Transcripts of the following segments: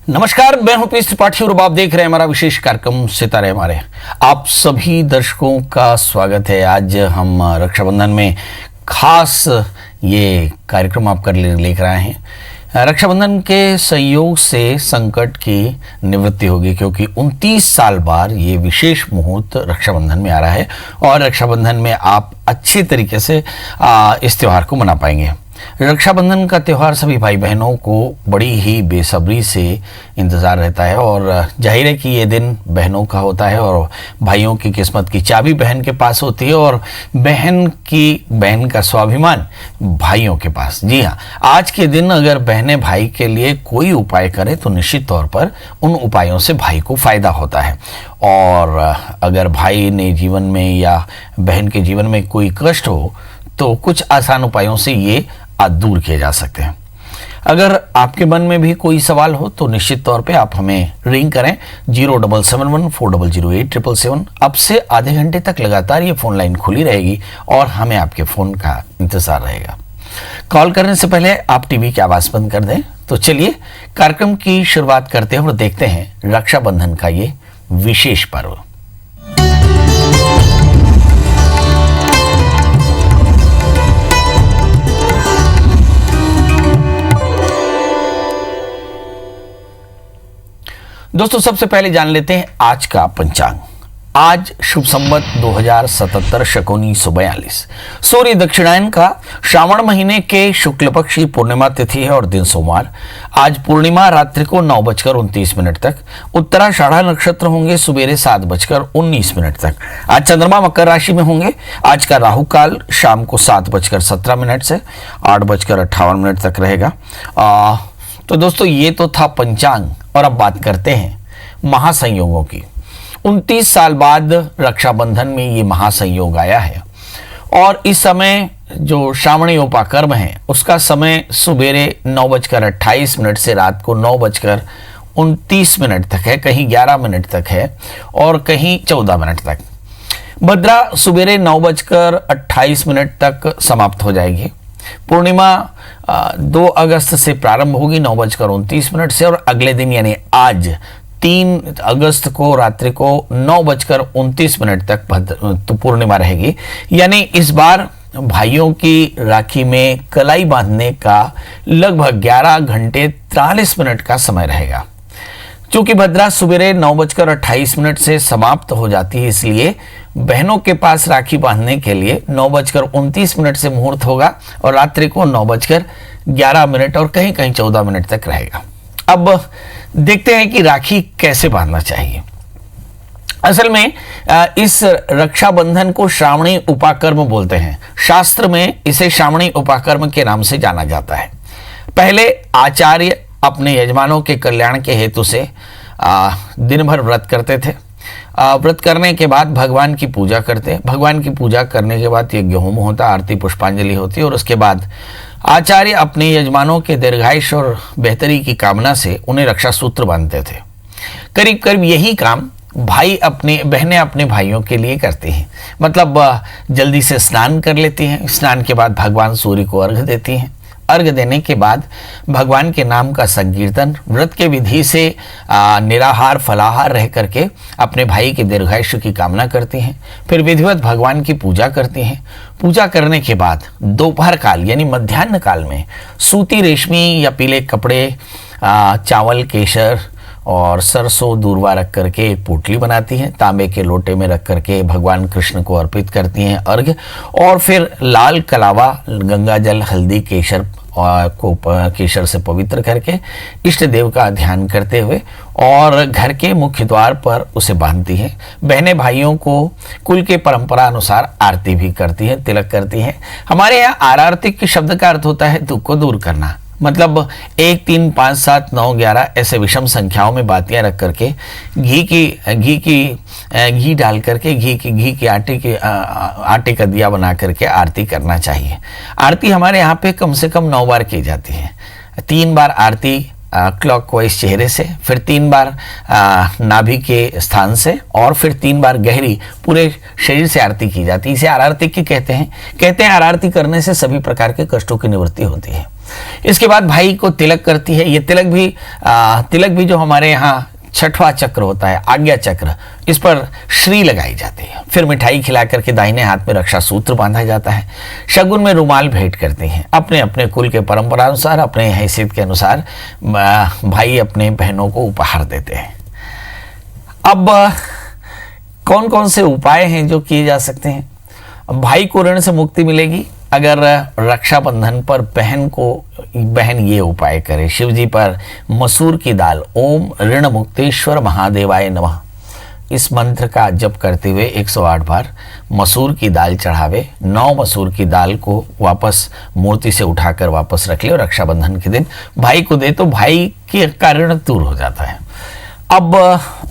नमस्कार, मैं हूं पीएस त्रिपाठी और आप देख रहे हैं हमारा विशेष कार्यक्रम सितारे हमारे। आप सभी दर्शकों का स्वागत है। आज हम रक्षाबंधन में खास ये कार्यक्रम आपका लेकर आए हैं। रक्षाबंधन के संयोग से संकट की निवृत्ति होगी, क्योंकि 29 साल बाद ये विशेष मुहूर्त रक्षाबंधन में आ रहा है और रक्षाबंधन में आप अच्छे तरीके से इस त्यौहार को मना पाएंगे। रक्षाबंधन का त्यौहार सभी भाई बहनों को बड़ी ही बेसब्री से इंतज़ार रहता है और जाहिर है कि ये दिन बहनों का होता है और भाइयों की किस्मत की चाबी बहन के पास होती है और बहन का स्वाभिमान भाइयों के पास। जी हाँ, आज के दिन अगर बहनें भाई के लिए कोई उपाय करें तो निश्चित तौर पर उन उपायों से भाई को फ़ायदा होता है। और अगर भाई ने जीवन में या बहन के जीवन में कोई कष्ट हो तो कुछ आसान उपायों से ये दूर किए जा सकते हैं। अगर आपके मन में भी कोई सवाल हो तो निश्चित तौर पे आप हमें रिंग करें 0771400877। अब से आधे घंटे तक लगातार ये फ़ोन लाइन खुली रहेगी और हमें आपके फ़ोन का इंतज़ार रहेगा। कॉल करने से पहले आप टीवी की आवाज़ बंद कर दें। तो चलिए कार्यक्रम की शुरुआत करते हैं और देखते हैं रक्षाबंधन का ये विशेष पर्व। दोस्तों, सबसे पहले जान लेते हैं आज का पंचांग। आज शुभ संवत 2077 शकुनी 142, सूर्य दक्षिणायन का श्रावण महीने के शुक्ल पक्ष की पूर्णिमा तिथि है और दिन सोमवार। आज पूर्णिमा रात्रि को 9:29 तक, उत्तराषाढ़ा नक्षत्र होंगे सुबेरे 7:19 तक। आज चंद्रमा मकर राशि में होंगे। आज का राहु काल शाम को 7:17 से 8:58 तक रहेगा। तो दोस्तों, ये तो था पंचांग और अब बात करते हैं महासंयोगों की। 29 साल बाद रक्षाबंधन में ये महासंयोग आया है और इस समय जो श्रावणी उपाकर्म है उसका समय सुबेरे 9:28 से रात को 9:29 तक है, कहीं 11 मिनट तक है और कहीं 14 मिनट तक। भद्रा सुबेरे 9:28 तक समाप्त हो जाएगी। पूर्णिमा 2 अगस्त से प्रारंभ होगी 9:29 से और अगले दिन यानी आज 3 अगस्त को रात्रि को 9:29 तक तो पूर्णिमा रहेगी। यानी इस बार भाइयों की राखी में कलाई बांधने का लगभग 11 घंटे 43 मिनट का समय रहेगा। चूंकि भद्रा सुबेरे 9:28 से समाप्त हो जाती है, इसलिए बहनों के पास राखी बांधने के लिए 9:29 से मुहूर्त होगा और रात्रि को 9:11 और कहीं कहीं 14 मिनट तक रहेगा। अब देखते हैं कि राखी कैसे बांधना चाहिए। असल में इस रक्षाबंधन को श्रावणी उपाकर्म बोलते हैं। शास्त्र में इसे श्रावणी उपाकर्म के नाम से जाना जाता है। पहले आचार्य अपने यजमानों के कल्याण के हेतु से दिन भर व्रत करते थे। व्रत करने के बाद भगवान की पूजा करते। भगवान की पूजा करने के बाद यज्ञ होम होता, आरती पुष्पांजलि होती और उसके बाद आचार्य अपने यजमानों के दीर्घायुष्य और बेहतरी की कामना से उन्हें रक्षा सूत्र बांधते थे। करीब करीब यही काम बहनें अपने भाइयों के लिए करती हैं। मतलब जल्दी से स्नान कर लेती हैं। स्नान के बाद भगवान सूर्य को अर्घ्य देती हैं। अर्घ्य देने के बाद भगवान के नाम का संकीर्तन, व्रत के विधि से निराहार फलाहार रह करके अपने भाई के दीर्घायुष्य की कामना करती हैं। फिर विधिवत भगवान की पूजा करती हैं। पूजा करने के बाद दोपहर काल यानी मध्याह्न काल में सूती, रेशमी या पीले कपड़े, चावल, केसर और सरसों दूरवा रख करके एक पोटली बनाती हैं। तांबे के लोटे में रख करके भगवान कृष्ण को अर्पित करती हैं अर्घ्य और फिर लाल कलावा, गंगा जल, हल्दी, केसर को केसर से पवित्र करके इष्ट देव का ध्यान करते हुए और घर के मुख्य द्वार पर उसे बांधती हैं। बहनें भाइयों को कुल के परंपरा अनुसार आरती भी करती हैं, तिलक करती हैं। हमारे यहाँ आरती के शब्द का अर्थ होता है दुख को दूर करना। मतलब 1, 3, 5, 7, 9, 11 ऐसे विषम संख्याओं में बातियां रख करके घी डाल करके घी के आटे का दिया बना करके आरती करना चाहिए। आरती हमारे यहाँ पे कम से कम 9 बार की जाती है। 3 बार आरती क्लॉकवाइज चेहरे से, फिर 3 बार नाभि के स्थान से और फिर 3 बार गहरी पूरे शरीर से आरती की जाती है। इसे आरती की कहते हैं। आरती करने से सभी प्रकार के कष्टों की निवृत्ति होती है। इसके बाद भाई को तिलक करती है। ये तिलक भी जो हमारे यहाँ छठवां चक्र होता है, आज्ञा चक्र, इस पर श्री लगाई जाती है। फिर मिठाई खिला करके दाहिने हाथ में रक्षा सूत्र बांधा जाता है। शगुन में रुमाल भेंट करते हैं। अपने अपने कुल के परंपरा अनुसार, अपने हैसियत के अनुसार भाई अपने बहनों को उपहार देते हैं। अब कौन कौन से उपाय हैं जो किए जा सकते हैं? भाई को ऋण से मुक्ति मिलेगी अगर रक्षाबंधन पर बहन ये उपाय करे। शिव जी पर मसूर की दाल, ओम ऋण मुक्तेश्वर महादेवाय नमः, इस मंत्र का जप करते हुए 108 बार मसूर की दाल चढ़ावे। 9 मसूर की दाल को वापस मूर्ति से उठाकर वापस रख ले और रक्षाबंधन के दिन भाई को दे तो भाई का ऋण दूर हो जाता है। अब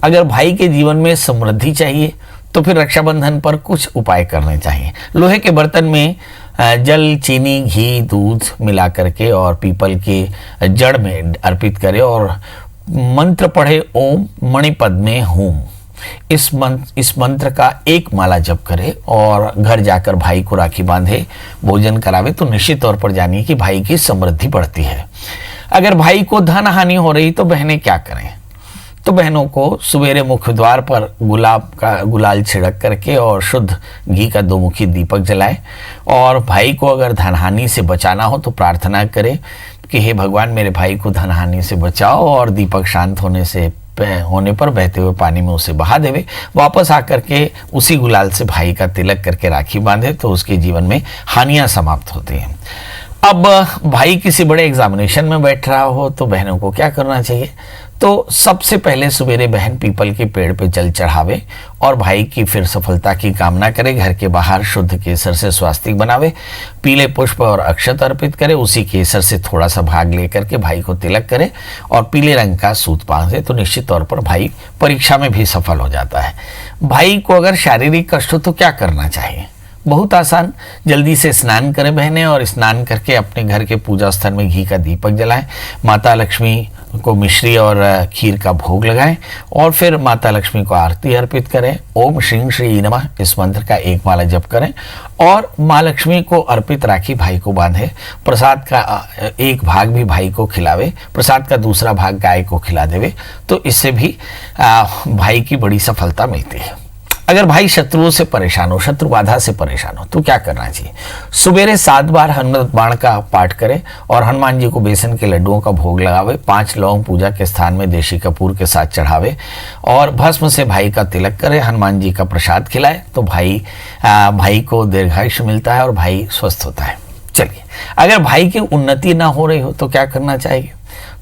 अगर भाई के जीवन में समृद्धि चाहिए तो फिर रक्षाबंधन पर कुछ उपाय करने चाहिए। लोहे के बर्तन में जल, चीनी, घी, दूध मिला करके और पीपल के जड़ में अर्पित करें और मंत्र पढ़े, ओम मणिपद्मे हूम। इस मंत्र का एक माला जप करे और घर जाकर भाई को राखी बांधे, भोजन करावे तो निश्चित तौर पर जानिए कि भाई की समृद्धि बढ़ती है। अगर भाई को धन हानि हो रही तो बहनें क्या करें? तो बहनों को सवेरे मुख्य द्वार पर गुलाल छिड़क करके और शुद्ध घी का 2 मुखी दीपक जलाएं। और भाई को अगर धनहानि से बचाना हो तो प्रार्थना करें कि हे भगवान, मेरे भाई को धनहानि से बचाओ, और दीपक शांत होने पर बहते हुए पानी में उसे बहा देवे। वापस आकर के उसी गुलाल से भाई का तिलक करके राखी बांधे तो उसके जीवन में हानियां समाप्त होती हैं। अब भाई किसी बड़े एग्जामिनेशन में बैठ रहा हो तो बहनों को क्या करना चाहिए? तो सबसे पहले सवेरे बहन पीपल के पेड़ पे जल चढ़ावे और भाई की फिर सफलता की कामना करे। घर के बाहर शुद्ध केसर से स्वास्तिक बनावे, पीले पुष्प और अक्षत अर्पित करे, उसी केसर से थोड़ा सा भाग लेकर के भाई को तिलक करे और पीले रंग का सूत बांधे तो निश्चित तौर पर भाई परीक्षा में भी सफल हो जाता है। भाई को अगर शारीरिक कष्ट हो तो क्या करना चाहिए? बहुत आसान, जल्दी से स्नान करें बहनें और स्नान करके अपने घर के पूजा स्थल में घी का दीपक जलाएं। माता लक्ष्मी को मिश्री और खीर का भोग लगाएं और फिर माता लक्ष्मी को आरती अर्पित करें। ओम श्रीं श्री नमः, इस मंत्र का एक माला जप करें और माँ लक्ष्मी को अर्पित राखी भाई को बांधे। प्रसाद का एक भाग भी भाई को खिलावे, प्रसाद का दूसरा भाग गाय को खिला देवे तो इससे भी भाई की बड़ी सफलता मिलती है। अगर भाई शत्रुओं से परेशान हो, शत्रु बाधा से परेशान हो तो क्या करना चाहिए? सवेरे 7 बार हनुमत बाण का पाठ करें और हनुमान जी को बेसन के लड्डुओं का भोग लगावे। 5 लौंग पूजा के स्थान में देशी कपूर के साथ चढ़ावे और भस्म से भाई का तिलक करे। हनुमान जी का प्रसाद खिलाए तो भाई को दीर्घायुष्य मिलता है और भाई स्वस्थ होता है। चलिए, अगर भाई की उन्नति ना हो रही हो तो क्या करना चाहिए?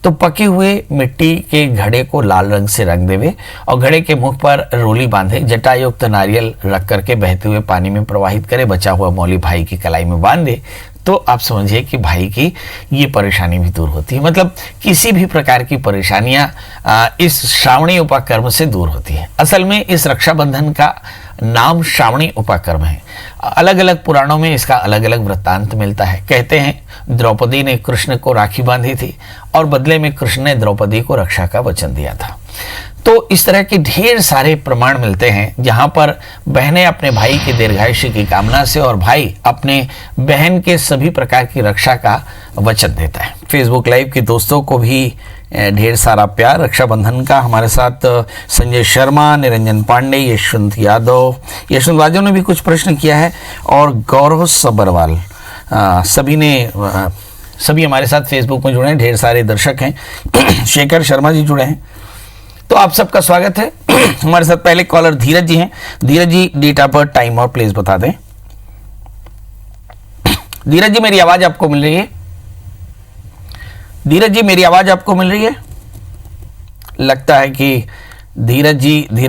तो पके हुए मिट्टी के घड़े को लाल रंग से रंग देवे और घड़े के मुख पर रोली बांधे, जटायुक्त नारियल रख करके बहते हुए पानी में प्रवाहित करे, बचा हुआ मौली भाई की कलाई में बांध दे तो आप समझिए कि भाई की ये परेशानी भी दूर होती है। मतलब किसी भी प्रकार की परेशानियां इस श्रावणी उपाकर्म से दूर होती है। असल में इस रक्षाबंधन का नाम श्रावणी उपाकर्म है। अलग अलग पुराणों में इसका अलग अलग वृत्तांत मिलता है। कहते हैं द्रौपदी ने कृष्ण को राखी बांधी थी और बदले में कृष्ण ने द्रौपदी को रक्षा का वचन दिया था। तो इस तरह के ढेर सारे प्रमाण मिलते हैं जहां पर बहनें अपने भाई के दीर्घायुष्य की कामना से और भाई अपने बहन के सभी प्रकार की रक्षा का वचन देता है। फेसबुक लाइव के दोस्तों को भी ढेर सारा प्यार। रक्षाबंधन का हमारे साथ संजय शर्मा, निरंजन पांडे, यशवंत यादव ने भी कुछ प्रश्न किया है और गौरव सबरवाल, सभी हमारे साथ फेसबुक में जुड़े हैं। ढेर सारे दर्शक हैं। शेखर शर्मा जी जुड़े हैं तो आप सबका स्वागत है। हमारे साथ पहले कॉलर धीरज जी हैं। धीरज जी, डेट ऑफ बर्थ, टाइम और प्लेस बता दें। धीरज जी, मेरी आवाज आपको मिल रही है? धीरज जी, मेरी आवाज आपको मिल रही है? लगता है कि धीरज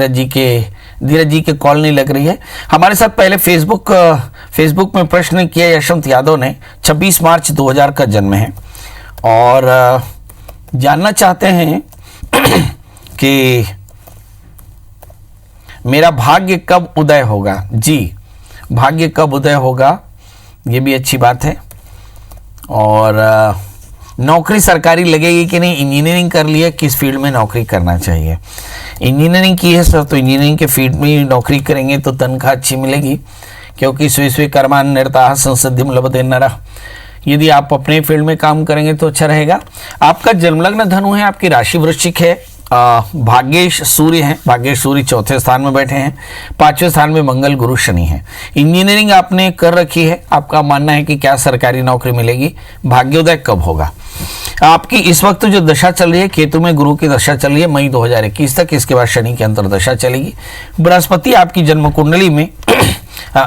जी के कॉल नहीं लग रही है। हमारे साथ पहले फेसबुक में प्रश्न किया यशवंत यादव ने। 26 मार्च 2000 का जन्म है और जानना चाहते हैं कि मेरा भाग्य कब उदय होगा। जी, भाग्य कब उदय होगा ये भी अच्छी बात है। और नौकरी सरकारी लगेगी कि नहीं, इंजीनियरिंग कर लिया, किस फील्ड में नौकरी करना चाहिए? इंजीनियरिंग की है सर तो इंजीनियरिंग के फील्ड में नौकरी करेंगे तो तनख्वाह अच्छी मिलेगी, क्योंकि स्वे कर्मा निरता संसिद्धिम लभते नरः। यदि आप अपने फील्ड में काम करेंगे तो अच्छा रहेगा। आपका जन्मलग्न धनु है, आपकी राशि वृश्चिक है, भाग्येश सूर्य हैं, भाग्येश सूर्य चौथे स्थान में बैठे हैं, पांचवें स्थान में मंगल गुरु शनि हैं। इंजीनियरिंग आपने कर रखी है, आपका मानना है कि क्या सरकारी नौकरी मिलेगी, भाग्योदय कब होगा। आपकी इस वक्त जो दशा चल रही है, केतु में गुरु की दशा चल रही है मई 2021 तक, इसके बाद शनि की अंतर्दशा चलेगी। बृहस्पति आपकी जन्म कुंडली में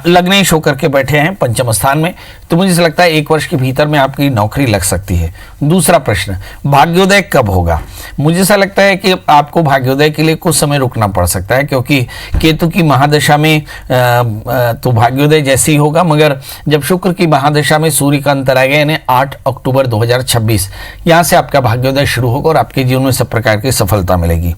लग्नेश होकर के बैठे हैं पंचम स्थान में, तो मुझे ऐसा लगता है 1 वर्ष के भीतर में आपकी नौकरी लग सकती है। दूसरा प्रश्न, भाग्योदय कब होगा। मुझे ऐसा लगता है कि आपको भाग्योदय के लिए कुछ समय रुकना पड़ सकता है, क्योंकि केतु की महादशा में तो भाग्योदय जैसे ही होगा, मगर जब शुक्र की महादशा में सूर्य का अंतर आ गया, यानी 8 अक्टूबर 2026, यहाँ से आपका भाग्योदय शुरू होगा और आपके जीवन में सब प्रकार की सफलता मिलेगी।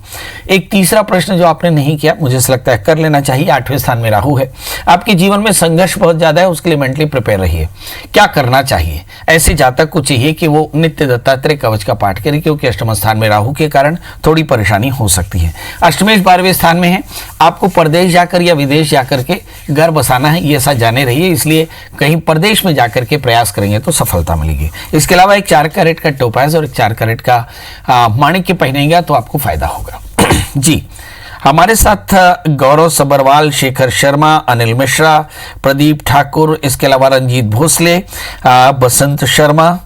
एक तीसरा प्रश्न जो आपने नहीं किया, मुझे ऐसा लगता है कर लेना चाहिए, 8वें स्थान में राहु है, आपके जीवन में संघर्ष बहुत ज्यादा है, उसके लिए मेंटली प्रिपेयर रहिए। क्या करना चाहिए, ऐसे जातक को चाहिए कि वो नित्य दत्तात्रेय कवच का पाठ करें, क्योंकि अष्टम स्थान में राहु के कारण थोड़ी परेशानी हो सकती है। अष्टमेश 12वें स्थान में है, आपको प्रदेश जाकर या विदेश जाकर के घर बसाना है, ये ऐसा जाने रहिए, इसलिए कहीं प्रदेश में जाकर के प्रयास करेंगे तो सफलता मिलेगी। इसके अलावा एक 4 कैरेट का टोपाज और एक 4 कैरेट का माणिक्य पहनेगा तो आपको फायदा होगा। जी, हमारे साथ गौरव सबरवाल, शेखर शर्मा, अनिल मिश्रा, प्रदीप ठाकुर, इसके अलावा रंजीत भोसले, बसंत शर्मा,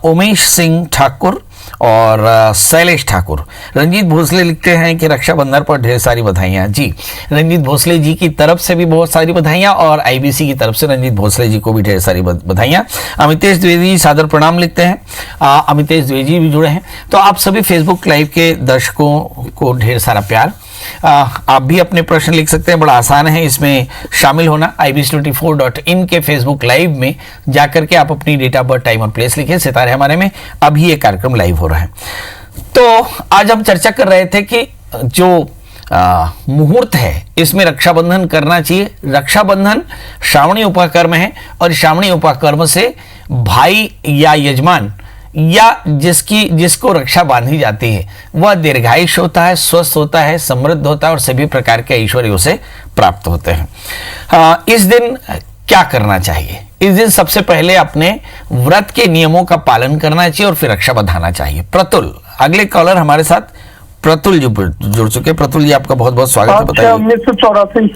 उमेश सिंह ठाकुर और शैलेश ठाकुर। रंजीत भोसले लिखते हैं कि रक्षाबंधन पर ढेर सारी बधाइयाँ। जी, रंजीत भोसले जी की तरफ से भी बहुत सारी बधाइयाँ और आईबीसी की तरफ से रंजीत भोसले जी को भी ढेर सारी बधाइयाँ। अमितेश द्विवेदी सादर प्रणाम लिखते हैं, अमितेश द्विवेदी भी जुड़े हैं। तो आप सभी फेसबुक लाइव के दर्शकों को ढेर सारा प्यार। आप भी अपने प्रश्न लिख सकते हैं, बड़ा आसान है इसमें शामिल होना। ibis24.in के फेसबुक लाइव में जाकर के आप अपनी डेट ऑफ बर्थ, टाइम और प्लेस लिखें, सितारे हमारे में अभी ये कार्यक्रम लाइव हो रहा है। तो आज हम चर्चा कर रहे थे कि जो मुहूर्त है इसमें रक्षाबंधन करना चाहिए। रक्षाबंधन श्रावणी उपकर्म है और श्रावणी उपकर्म से भाई या यजमान या जिसको रक्षा बांधी जाती है वह दीर्घायुष होता है, स्वस्थ होता है, समृद्ध होता है और सभी प्रकार के ऐश्वर्य उसे प्राप्त होते हैं। इस दिन क्या करना चाहिए? इस दिन सबसे पहले अपने व्रत के नियमों का पालन करना चाहिए और फिर रक्षा बंधाना चाहिए। प्रतुल, अगले कॉलर हमारे साथ प्रतुल जी जुड़ चुके। प्रतुल जी, आपका बहुत बहुत स्वागत है। बताइए। 1984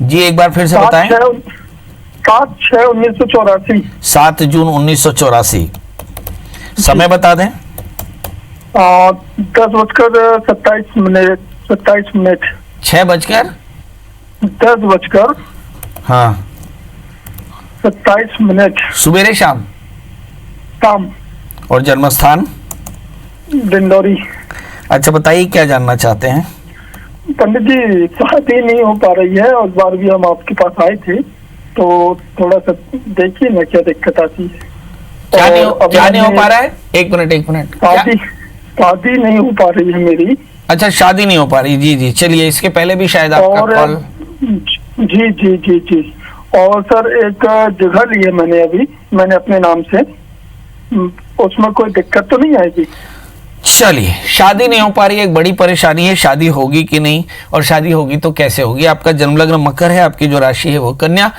जी, एक बार फिर से बताएं। 7/6/1984। 7 जून 1984। समय बता दें। 10:27 मिनट। 10:27 हाँ मिनट। सुबेरे शाम। और जन्म स्थान? डिंडोरी। अच्छा, बताइए क्या जानना चाहते हैं? पंडित जी, शादी नहीं हो पा रही है और इस बार भी हम आपके पास आए थे, तो थोड़ा सा देखिए ना क्या दिक्कत आती है। क्या नहीं हो पा रहा है? एक मिनट। शादी नहीं हो पा रही है मेरी। अच्छा, शादी नहीं हो पा रही। जी जी, चलिए, इसके पहले भी शायद आपका कॉल। जी। और सर, एक जगह ली है मैंने अपने नाम से, उसमें कोई दिक्कत तो नहीं आएगी? चलिए, शादी नहीं हो पा रही है, एक बड़ी परेशानी है। शादी होगी कि नहीं, और शादी होगी तो कैसे होगी? आपका जन्मलग्न मकर है, आपकी जो राशि है वो कन्या,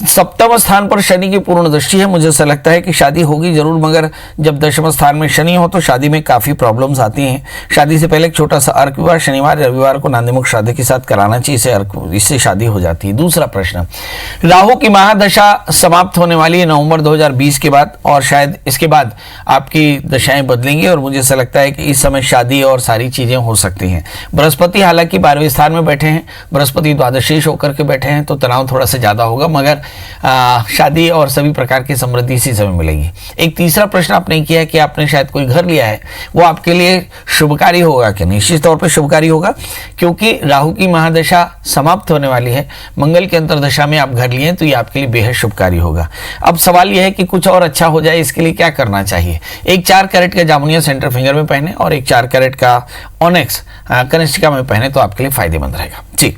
सप्तम स्थान पर शनि की पूर्ण दृष्टि है। मुझे ऐसा लगता है कि शादी होगी जरूर, मगर जब दशम स्थान में शनि हो तो शादी में काफी प्रॉब्लम्स आती हैं। शादी से पहले एक छोटा सा अर्क विवाह शनिवार रविवार को नांदीमुख श्राद्ध के साथ कराना चाहिए, इससे शादी हो जाती है। दूसरा प्रश्न, राहु की महादशा समाप्त होने वाली है नवंबर 2020 के बाद, और शायद इसके बाद आपकी दशाएं बदलेंगी और मुझे ऐसा लगता है कि इस समय शादी और सारी चीजें हो सकती हैं। बृहस्पति हालांकि 12वें स्थान में बैठे हैं, बृहस्पति द्वादशीश होकर के बैठे हैं, तो तनाव थोड़ा सा ज्यादा होगा, मगर शादी और सभी प्रकार की समृद्धि इसी समय मिलेगी। एक तीसरा प्रश्न आपने किया है कि आपने शायद कोई घर लिया है, वो आपके लिए शुभकारी होगा कि निश्चित तौर पर शुभकारी होगा, क्योंकि राहु की महादशा समाप्त होने वाली है, मंगल के अंतर्दशा में आप घर लिए तो ये आपके लिए बेहद शुभकारी होगा। अब सवाल यह है कि कुछ और अच्छा हो जाए, इसके लिए क्या करना चाहिए? एक 4 कैरेट का जामुनिया सेंटर फिंगर में पहने और एक 4 कैरेट का ऑनेक्स कनिष्ठिका में पहने तो आपके लिए फायदेमंद रहेगा। जी,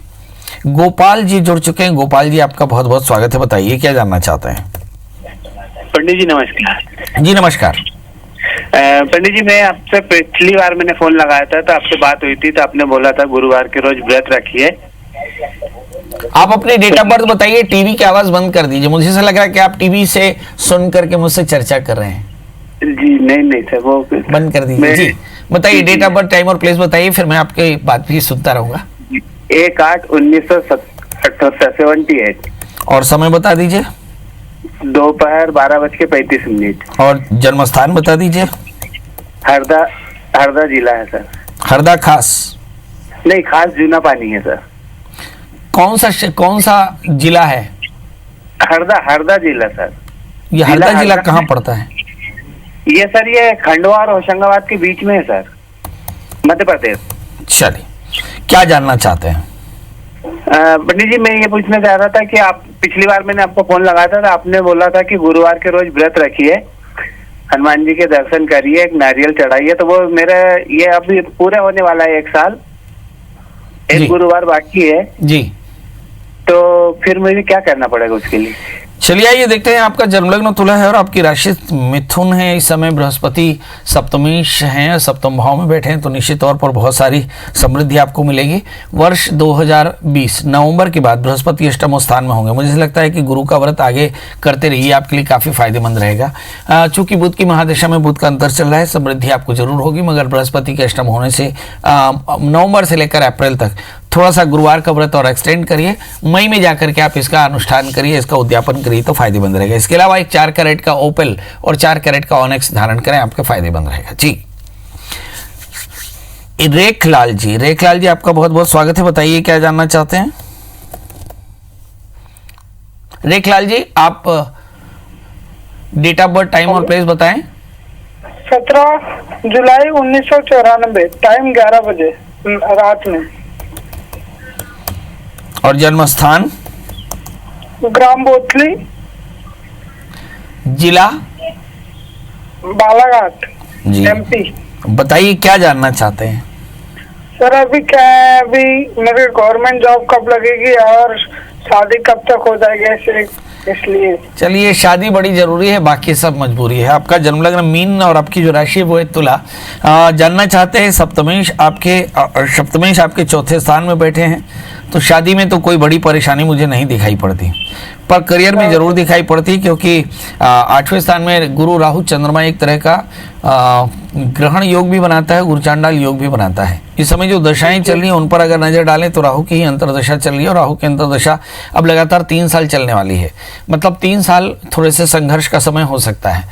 गोपाल जी जुड़ चुके हैं। गोपाल जी, आपका बहुत बहुत स्वागत है। बताइए क्या जानना चाहते हैं? पंडित जी नमस्कार। जी नमस्कार। पंडित जी, मैं आपसे पिछली बार मैंने फोन लगाया था तो आपसे बात हुई थी, तो आपने बोला था गुरुवार के रोज व्रत रखिए। आप अपनी डेट ऑफ बर्थ बताइए, टीवी की आवाज बंद कर दीजिए, मुझे ऐसा लग रहा है कि आप टीवी से सुन करके मुझसे चर्चा कर रहे हैं। जी नहीं सर, वो बंद कर दीजिए जी। बताइए डेट ऑफ बर्थ, टाइम और प्लेस बताइए, फिर मैं आपकी बात भी सुनता रहूंगा। 1/8/1978 और समय बता दीजिए। दोपहर 12:35। और जन्म स्थान बता दीजिए। हरदा जिला है सर। हरदा खास? नहीं, खास जूना पानी है सर। कौन सा जिला है? हरदा जिला सर। ये हरदा जिला हरदा कहाँ पड़ता है? ये सर, ये खंडवा और होशंगाबाद के बीच में है सर, मध्य प्रदेश। चलिए, क्या जानना चाहते हैं? पंडित जी, मैं ये पूछना चाह रहा था कि आप पिछली बार मैंने आपको फोन लगाया था, तो आपने बोला था कि गुरुवार के रोज व्रत रखिए, हनुमान जी के दर्शन करिए, एक नारियल चढ़ाइए। तो वो मेरा ये अभी पूरा होने वाला है 1 साल, जी। एक गुरुवार बाकी है, जी। तो फिर मुझे क्या करना पड़ेगा उसके लिए? चलिए आइए देखते हैं। आपका जन्मलग्न तुला है और आपकी राशि मिथुन है। इस समय बृहस्पति सप्तमेश हैं, सप्तम भाव में बैठे हैं, तो निश्चित तौर पर बहुत सारी समृद्धि आपको मिलेगी। वर्ष 2020 नवंबर के बाद बृहस्पति अष्टम स्थान में होंगे। मुझे लगता है कि गुरु का व्रत आगे करते रहिए, आपके लिए काफ़ी फायदेमंद रहेगा। चूंकि बुध की महादशा में बुध का अंतर चल रहा है, समृद्धि आपको जरूर होगी, मगर बृहस्पति के अष्टम होने से नवंबर से लेकर अप्रैल तक थोड़ा सा गुरुवार का व्रत और एक्सटेंड करिए। मई में जाकर के आप इसका अनुष्ठान करिए, इसका उद्यापन करिए तो फायदेमंद रहेगा। इसके अलावा एक 4 कैरेट का ओपेल और 4 कैरेट का ऑनेक्स धारण करें, आपके फायदेमंद रहेगा जी। रेखलाल जी आपका बहुत बहुत स्वागत है। बताइए क्या जानना चाहते हैं? रेखलाल जी, आप डेट ऑफ बर्थ, टाइम और प्लेस बताएं। 17 जुलाई 1994, टाइम 11 बजे रात में। और जन्म स्थान? ग्राम बोतली, जिला? बालाघाट, जी। एमपी। बताइए क्या जानना चाहते हैं? सर अभी क्या है, अभी मेरे गवर्नमेंट जॉब कब लगेगी और शादी कब तक हो जाएगी, ऐसे इसलिए। चलिए, शादी बड़ी जरूरी है, बाकी सब मजबूरी है। आपका जन्मलग्न मीन और आपकी जो राशि है वो है तुला। जानना चाहते हैं सप्तमेश आपके चौथे स्थान में बैठे हैं, तो शादी में तो कोई बड़ी परेशानी मुझे नहीं दिखाई पड़ती, पर करियर में जरूर दिखाई पड़ती, क्योंकि 8वें स्थान में गुरु राहु चंद्रमा एक तरह का ग्रहण योग भी बनाता है, गुरुचांडाल योग भी बनाता है। इस समय जो दशाएं चल रही हैं उन पर अगर नजर डालें तो राहु की ही अंतरदशा चल रही है, और राहु की अंतरदशा अब लगातार 3 साल चलने वाली है। मतलब 3 साल थोड़े से संघर्ष का समय हो सकता है।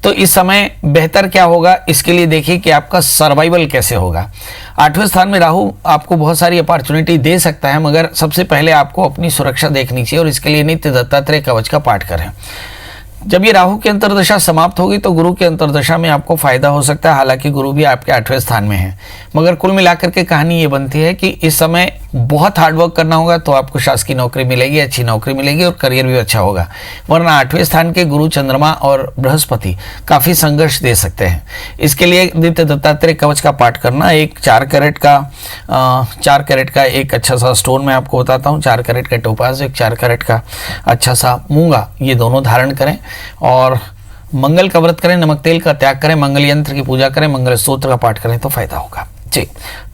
तो इस समय बेहतर क्या होगा, इसके लिए देखिए कि आपका सर्वाइवल कैसे होगा। 8वें स्थान में राहु आपको बहुत सारी अपॉर्चुनिटी दे सकता है, मगर सबसे पहले आपको अपनी सुरक्षा देखनी चाहिए, और इसके लिए नित्य दत्तात्रेय कवच का पाठ करें। जब ये राहु की अंतर्दशा समाप्त होगी तो गुरु की अंतर्दशा में आपको फायदा हो सकता है, हालांकि गुरु भी आपके 8वें स्थान में है। मगर कुल मिलाकर के कहानी ये बनती है कि इस समय बहुत हार्डवर्क करना होगा तो आपको शासकीय नौकरी मिलेगी, अच्छी नौकरी मिलेगी और करियर भी अच्छा होगा। वरना 8वें स्थान के गुरु चंद्रमा और बृहस्पति काफ़ी संघर्ष दे सकते हैं। इसके लिए नित्य दत्तात्रेय कवच का पाठ करना, एक 4 कैरेट का एक अच्छा सा स्टोन मैं आपको बताता हूँ, 4 कैरेट का टोपाज, एक 4 कैरेट का अच्छा सा मूंगा, ये दोनों धारण करें और मंगल का व्रत करें, नमक तेल का त्याग करें, मंगल यंत्र की पूजा करें, मंगल स्तोत्र का पाठ करें तो फायदा होगा जी।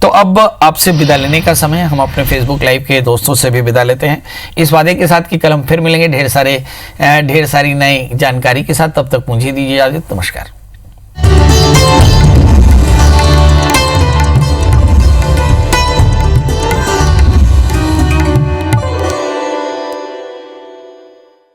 तो अब आपसे विदा लेने का समय है। हम अपने फेसबुक लाइव के दोस्तों से भी विदा लेते हैं, इस वादे के साथ कि कल हम फिर मिलेंगे ढेर सारी नई जानकारी के साथ। तब तक मुझे दीजिए इजाजत। नमस्कार।